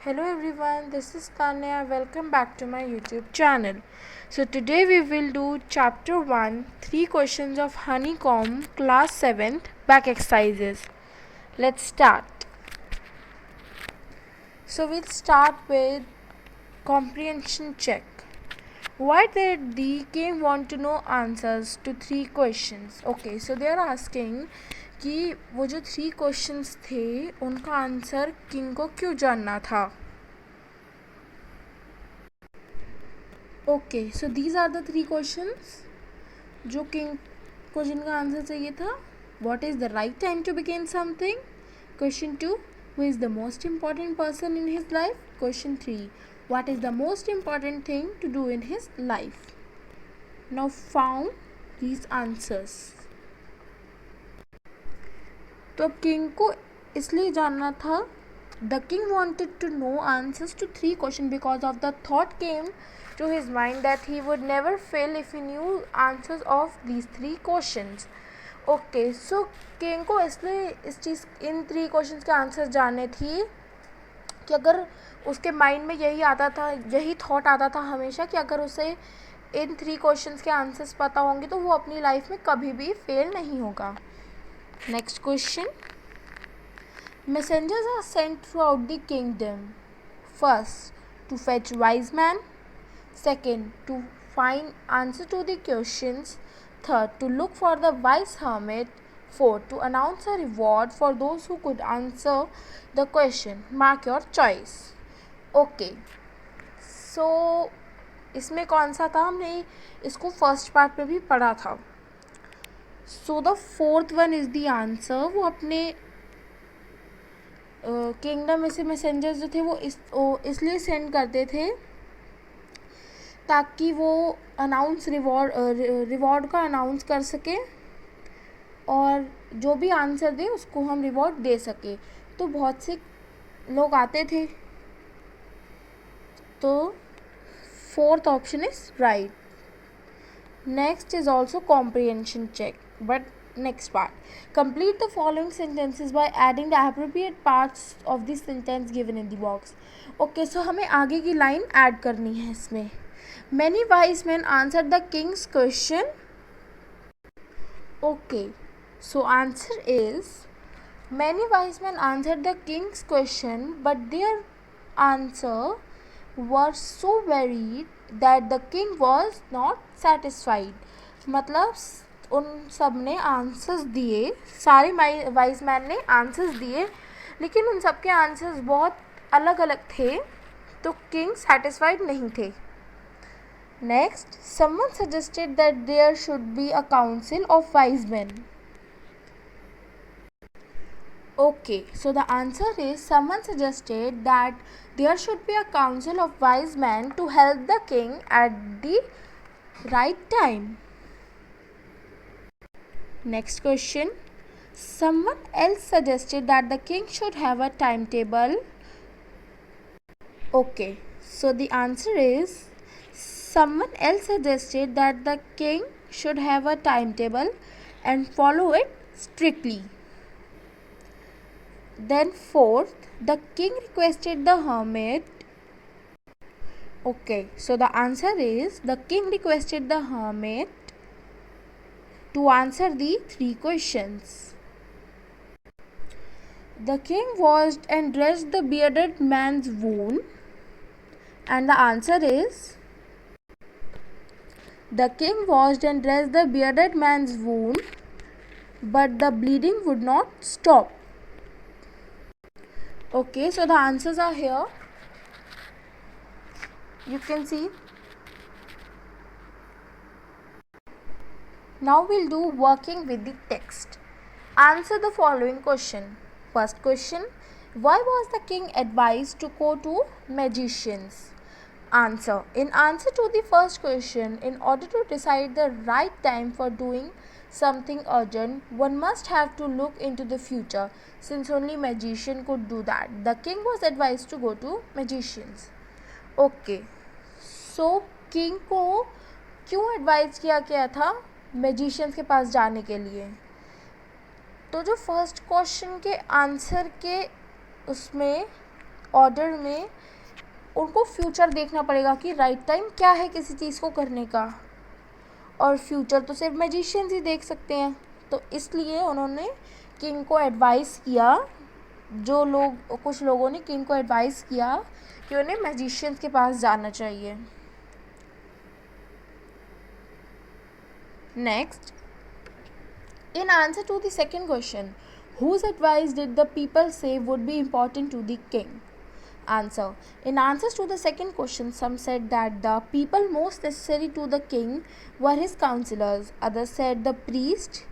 Hello everyone, this is Tanya. Welcome back to my YouTube channel. So today we will do chapter 1, 3 questions of honeycomb class 7th back exercises. Let's start. So we'll start with comprehension check. Why did the king want to know answers to 3 questions? Okay, so they are asking कि वो जो 3 questions थे उनका answer king को क्यों जानना था. Okay, so these are the 3 questions जो किंग को जिनका आंसर चाहिए था. What is the right time to begin something. Question 2, who is the most important person in his life. Question 3, what is the most important thing to do in his life. Now found these answers. तो अब king को इसलिए जानना था. The king wanted to know answers to 3 questions because of the thought came to his mind that he would never fail if he knew answers of these 3 questions. Okay, so king को इसलिए इन 3 questions के answer जानने थी कि अगर उसके mind में यही आता था, यही थॉट आता था हमेशा कि अगर उसे इन 3 क्वेश्चंस के आंसर्स पता होंगे तो वो अपनी लाइफ में कभी भी फेल नहीं होगा. Next question. Messengers are sent throughout the kingdom. First, to fetch wise men. Second, to find answer to the questions. Third, to look for the wise hermit. Fourth, to announce a reward for those who could answer the question. Mark your choice. Okay. So, इसमें कौन सा था, हमने इसको first part पे भी पढ़ा था. So the fourth one is the answer. वो अपने किंगडम में से मैसेंजर्स जो थे वो इसलिए सेंड करते थे ताकि वो अनाउंस रिवॉर्ड का अनाउंस कर सके और जो भी आंसर दे उसको हम रिवॉर्ड दे सके. तो बहुत से लोग आते थे. तो fourth option is right. Next is also comprehension check, but next part. Complete the following sentences by adding the appropriate parts of the sentence given in the box. Okay, so हमें आगे की लाइन ऐड करनी है इसमें. Many wise men answered the king's question. Okay, so answer is many wise men answered the king's question, but their answer were so varied that the king was not satisfied. मतलब उन सब ने answers दिए, सारे wise man ने answers दिए, लेकिन उन सब के आंसर्स बहुत अलग अलग थे, तो किंग सेटिस्फाइड नहीं थे. Next, someone suggested that there should be a council of wise man. Okay, so the answer is someone suggested that there should be a council of wise man to help the king at the right time. Next question. Someone else suggested that the king should have a timetable. Okay, so the answer is someone else suggested that the king should have a timetable and follow it strictly. Then fourth, the king requested the hermit. Okay, so the answer is the king requested the hermit to answer the 3 questions. The king washed and dressed the bearded man's wound, and the answer is the king washed and dressed the bearded man's wound, but the bleeding would not stop. Okay, so the answers are here. You can see. Now we'll do working with the text. Answer the following question. First question, why was the king advised to go to magicians? Answer. In answer to the first question, in order to decide the right time for doing something urgent, one must have to look into the future, since only magician could do that. The king was advised to go to magicians. Okay, so king को क्यों advise किया गया था magicians के पास जाने के लिए? तो जो फर्स्ट क्वेश्चन के आंसर के उसमें ऑर्डर में उनको फ्यूचर देखना पड़ेगा कि राइट टाइम क्या है किसी चीज़ को करने का, और फ्यूचर तो सिर्फ मैजिशियंस ही देख सकते हैं। तो इसलिए उन्होंने किंग को एडवाइस किया, कुछ लोगों ने किंग को एडवाइस किया कि उन्हें मैजिशियंस के पास जाना चाहिए। Next, in answer to the second question, whose advice did the people say would be important to the king? Answer. In answers to the second question, some said that the people most necessary to the king were his counselors. Others said the priest.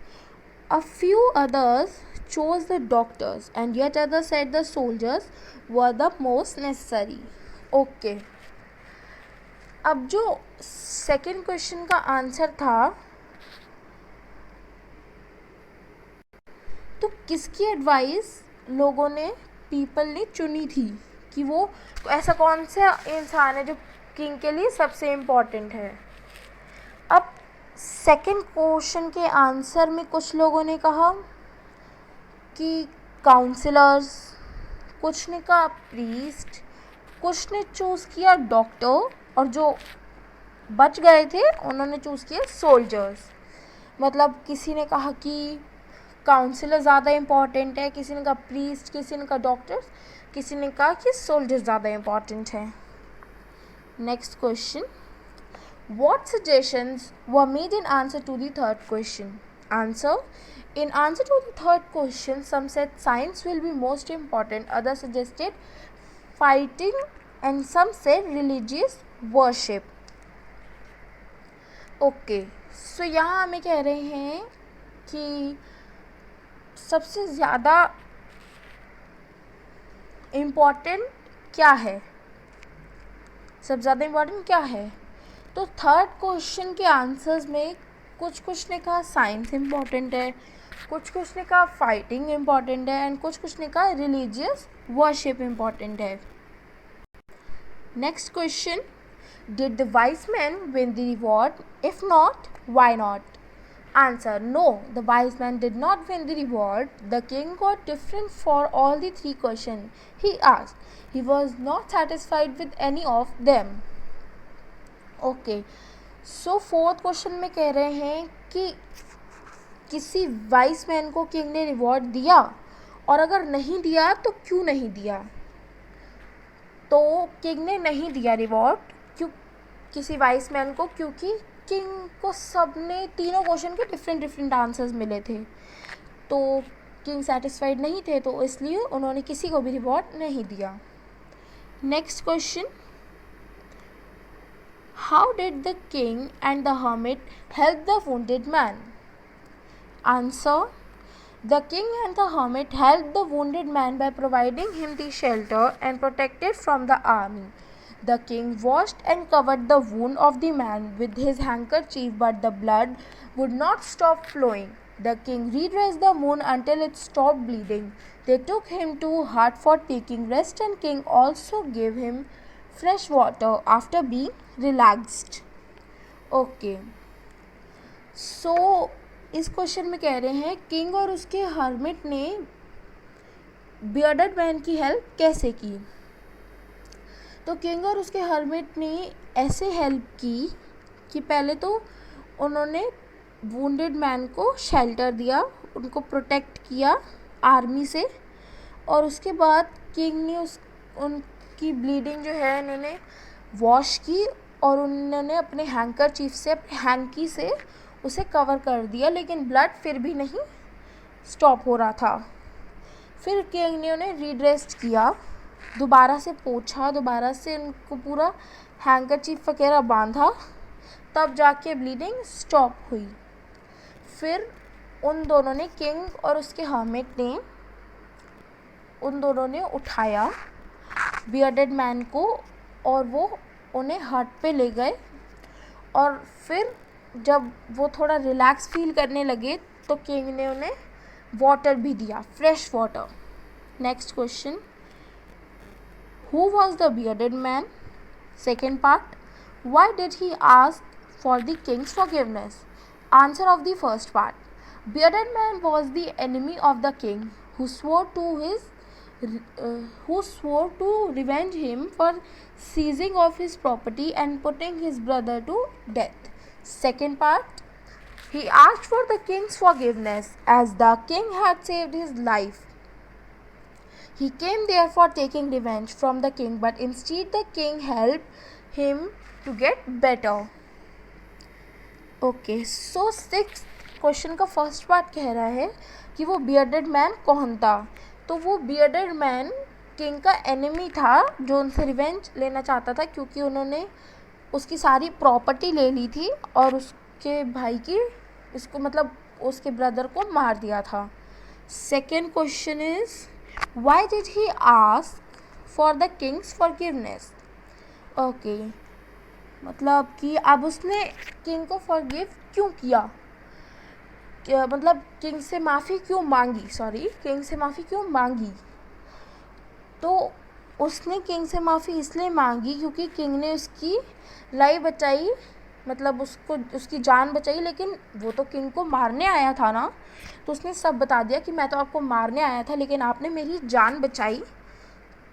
A few others chose the doctors, and yet others said the soldiers were the most necessary. Okay. अब जो second question का answer था, तो किसकी advice लोगों ने, people ने चुनी थी कि वो ऐसा कौन सा इंसान है जो किंग के लिए सबसे इम्पॉर्टेंट है। अब सेकंड क्वेश्चन के आंसर में कुछ लोगों ने कहा कि काउंसलर्स, कुछ ने कहा प्रीस्ट, कुछ ने चूज़ किया डॉक्टर, और जो बच गए थे उन्होंने चूज़ किया सोल्जर्स। मतलब किसी ने कहा कि काउंसलर ज़्यादा इम्पॉर्टेंट है, किसी ने कहा प्रीस्ट, किसी ने कहा डॉक्टर्स, किसी ने कहा कि सोल्जर्स ज़्यादा इम्पॉर्टेंट है। Next question, what suggestions were made in answer to the third question? Answer. In answer to the third question, some said science will be most important, others suggested fighting, and some said religious worship. Okay, so यहाँ हमें कह रहे हैं कि सबसे ज़्यादा important क्या है, सबसे ज़्यादा इम्पॉर्टेंट क्या है? तो थर्ड क्वेश्चन के आंसर्स में कुछ ने कहा साइंस इम्पॉर्टेंट है, कुछ ने कहा फाइटिंग इम्पॉर्टेंट है, एंड कुछ ने कहा रिलीजियस वर्शिप इम्पॉर्टेंट है। Next question, did the wise man win the reward? If not, why not? Answer. No, the wise man did not win the reward. The king got different for all the three questions he asked. He was not satisfied with any of them. Okay, so fourth question में कह रहे हैं कि किसी vice man को king ने reward दिया, और अगर नहीं दिया तो क्यों नहीं दिया? तो किंग ने नहीं दिया रिवॉर्ड क्यों किसी वाइस मैन को, क्योंकि किंग को सबने तीनों क्वेश्चन के डिफरेंट आंसर्स मिले थे, तो किंग सेटिस्फाइड नहीं थे, तो इसलिए उन्होंने किसी को भी रिवॉर्ड नहीं दिया। Next question, how did the king and the hermit help the wounded man? Answer. The king and the hermit help the wounded man by providing him the shelter and protected from the army. The king washed and covered the wound of the man with his handkerchief, but the blood would not stop flowing. The king redressed the wound until it stopped bleeding. They took him to hut for taking rest, and king also gave him fresh water after being relaxed. Okay. So इस question में कह रहे हैं king और उसके hermit ने bearded man की help कैसे की? तो किंग और उसके हर्मिट ने ऐसे हेल्प की कि पहले तो उन्होंने वुंडेड मैन को शेल्टर दिया, उनको प्रोटेक्ट किया आर्मी से, और उसके बाद किंग ने उनकी ब्लीडिंग जो है उन्होंने वॉश की, और उन्होंने अपने हैंकरचीफ से, अपने हैंकी से उसे कवर कर दिया, लेकिन ब्लड फिर भी नहीं स्टॉप हो रहा था। फिर किंग ने उन्हें रीड्रेस्ट किया, दोबारा से पोंछा, दोबारा से उनको पूरा हैंकरचीफ वगैरह बांधा, तब जाके ब्लीडिंग स्टॉप हुई। फिर उन दोनों ने, किंग और उसके हर्मिट ने, उन दोनों ने उठाया बियर्डेड मैन को, और वो उन्हें हट पे ले गए, और फिर जब वो थोड़ा रिलैक्स फील करने लगे तो किंग ने उन्हें वाटर भी दिया, fresh water. Next question, Who was the bearded man? Second part, why did he ask for the king's forgiveness? Answer of the first part, bearded man was the enemy of the king who swore to his who swore to revenge him for seizing of his property and putting his brother to death. Second part, he asked for the king's forgiveness as the king had saved his life. He came therefore taking revenge from the king, but instead the king helped him to get better. Okay, so six question का first part कह रहा है कि वो bearded man कौन था. तो वो बियर्डेड मैन किंग का एनिमी था जो उनसे रिवेंज लेना चाहता था क्योंकि उन्होंने उसकी सारी प्रॉपर्टी ले ली थी और उसके भाई की उसके ब्रदर को मार दिया था. Second question is why did he ask for the Kings forgiveness. Okay, मतलब कि अब उसने किंग को फॉरगिव क्यों किया, मतलब किंग से माफ़ी क्यों मांगी. तो उसने किंग से माफ़ी इसलिए मांगी क्योंकि किंग ने उसकी लाइफ बचाई, मतलब उसकी जान बचाई, लेकिन वो तो किंग को मारने आया था ना. तो उसने सब बता दिया कि मैं तो आपको मारने आया था लेकिन आपने मेरी जान बचाई,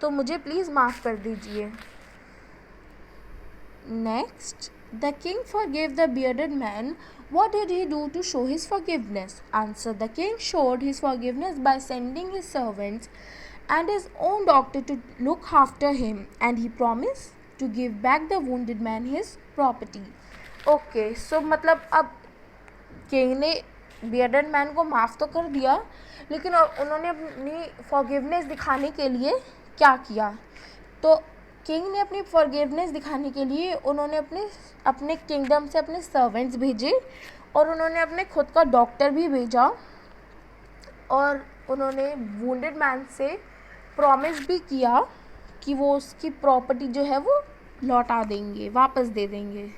तो मुझे प्लीज़ माफ़ कर दीजिए. Next, the king forgave the bearded man. What did he do to show his forgiveness? Answer: the king showed his forgiveness by sending his servants and his own doctor to look after him, and he promised to give back the wounded man his property. Okay, so मतलब अब king ने bearded man को माफ़ तो कर दिया, लेकिन उन्होंने अपनी फॉरगिवनेस दिखाने के लिए क्या किया. तो किंग ने अपनी फॉरगिवनेस दिखाने के लिए उन्होंने अपने किंगडम से अपने सर्वेंट्स भेजे और उन्होंने अपने खुद का डॉक्टर भी भेजा और उन्होंने वुंडेड मैन से प्रॉमिस भी किया कि वो उसकी प्रॉपर्टी जो है वो लौटा देंगे, वापस दे देंगे.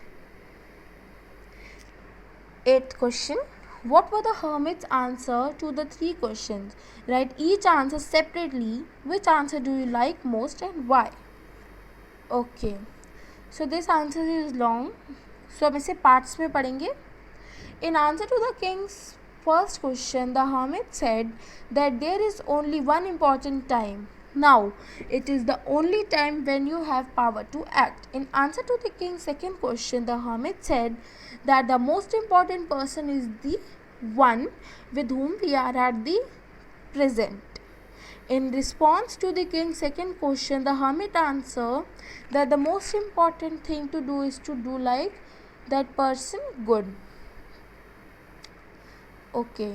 8th question, what were the hermit's answer to the 3 questions? Write each answer separately. Which answer do you like most and why? Okay, so this answer is long, so हम इसे parts में पढ़ेंगे. In answer to the king's first question, the hermit said that there is only one important time. Now, it is the only time when you have power to act. In answer to the king's second question, the hermit said that the most important person is the one with whom we are at the present. In response to the king's second question, the hermit answered that the most important thing to do is to do like that person good. Okay.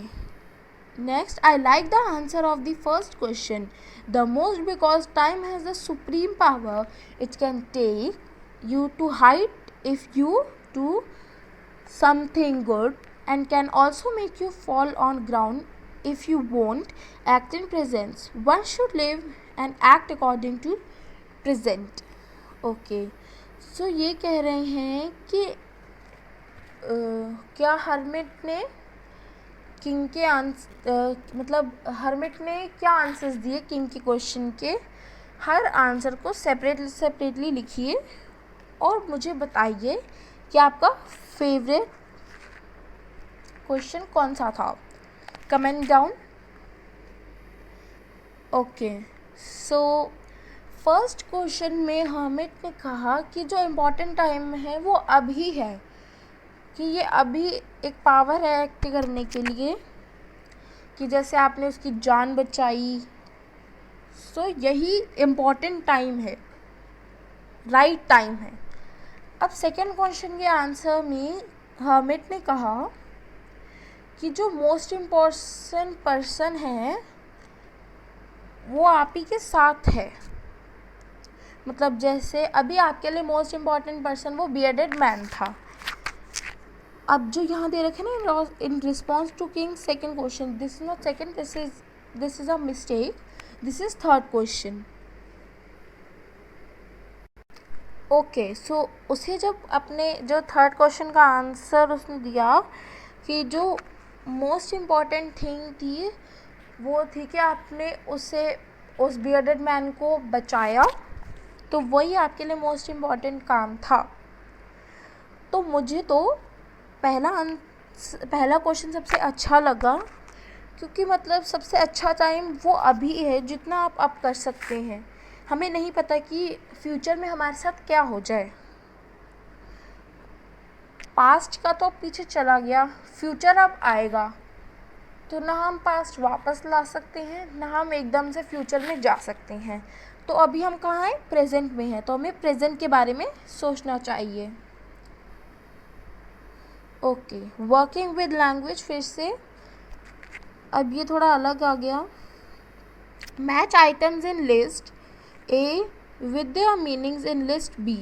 Next, I like the answer of the first question the most because time has the supreme power. It can take you to height if you do something good and can also make you fall on ground if you won't act in presence. One should live and act according to present. Okay, so ये कह रहे हैं कि क्या hermit ने king के hermit ने क्या आंसर्स दिए किंग के क्वेश्चन के. हर आंसर को सेपरेटली लिखिए और मुझे बताइए कि आपका फेवरेट क्वेश्चन कौन सा था. Comment down. Okay, so first question में हर्मिट ने कहा कि जो इम्पोर्टेंट टाइम है वो अभी है, कि ये अभी एक पावर है एक्ट करने के लिए, कि जैसे आपने उसकी जान बचाई, सो यही इम्पोर्टेंट टाइम है, राइट टाइम है. अब सेकेंड क्वेश्चन के आंसर में हर्मिट ने कहा कि जो मोस्ट इम्पॉर्टेंट पर्सन है वो आप ही के साथ है. मतलब जैसे अभी आपके लिए मोस्ट इम्पॉर्टेंट पर्सन वो बियर्डेड मैन था. अब जो यहाँ दे रखे ना in response to king second question, this is not second, this is a mistake, this is third question. Okay, so उसे जब अपने जो थर्ड क्वेश्चन का आंसर उसने दिया कि जो मोस्ट इम्पॉर्टेंट थिंग थी वो थी कि आपने उस बियर्डेड मैन को बचाया, तो वही आपके लिए मोस्ट इम्पॉर्टेंट काम था. तो मुझे तो पहला क्वेश्चन सबसे अच्छा लगा क्योंकि मतलब सबसे अच्छा टाइम वो अभी है जितना आप अब कर सकते हैं। हमें नहीं पता कि फ्यूचर में हमारे साथ क्या हो जाए। पास्ट का तो पीछे चला गया, फ्यूचर अब आएगा, तो ना हम पास्ट वापस ला सकते हैं ना हम एकदम से फ्यूचर में जा सकते हैं। तो अभी हम कहाँ हैं? प्रेजेंट में हैं, तो हमें प्रेजेंट के बारे में सोचना चाहिए। ओके, वर्किंग विद लैंग्वेज फिर से, अब ये थोड़ा अलग आ गया। Match items in list A with their meanings in list B.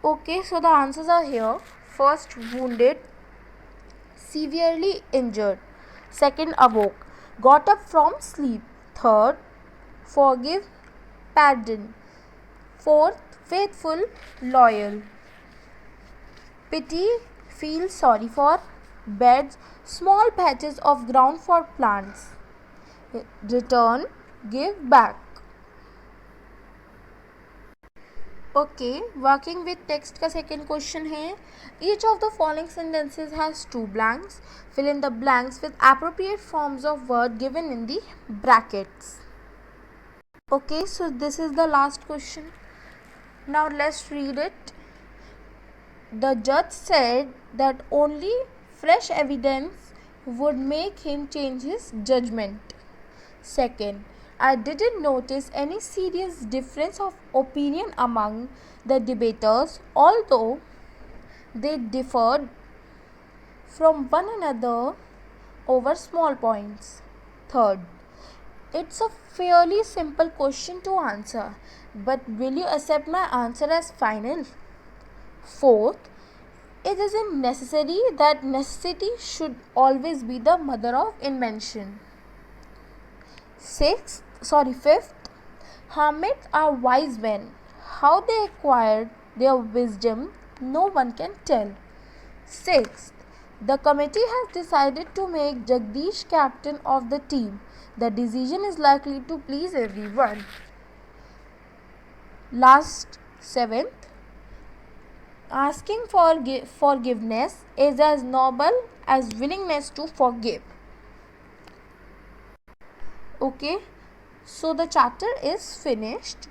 Okay, so the answers are here. First, wounded, severely injured. Second, awoke, got up from sleep. Third, forgive, pardon. Fourth, faithful, loyal. Pity, feel sorry for. Beds, small patches of ground for plants. Return, give back. Okay, working with text का second question है, each of the following sentences has two blanks, fill in the blanks with appropriate forms of word given in the brackets. Okay, so this is the last question, now let's read it. The जज said that only fresh evidence would make him change his judgment. Second, I didn't notice any serious difference of opinion among the debaters, although they differed from one another over small points. Third, it's a fairly simple question to answer, but will you accept my answer as final? Fourth, it isn't necessary that necessity should always be the mother of invention. Fifth, hermits are wise men. How they acquired their wisdom, no one can tell. Sixth, the committee has decided to make Jagdish captain of the team. The decision is likely to please everyone. Last, seventh, asking for forgiveness is as noble as willingness to forgive. Okay, so the chapter is finished.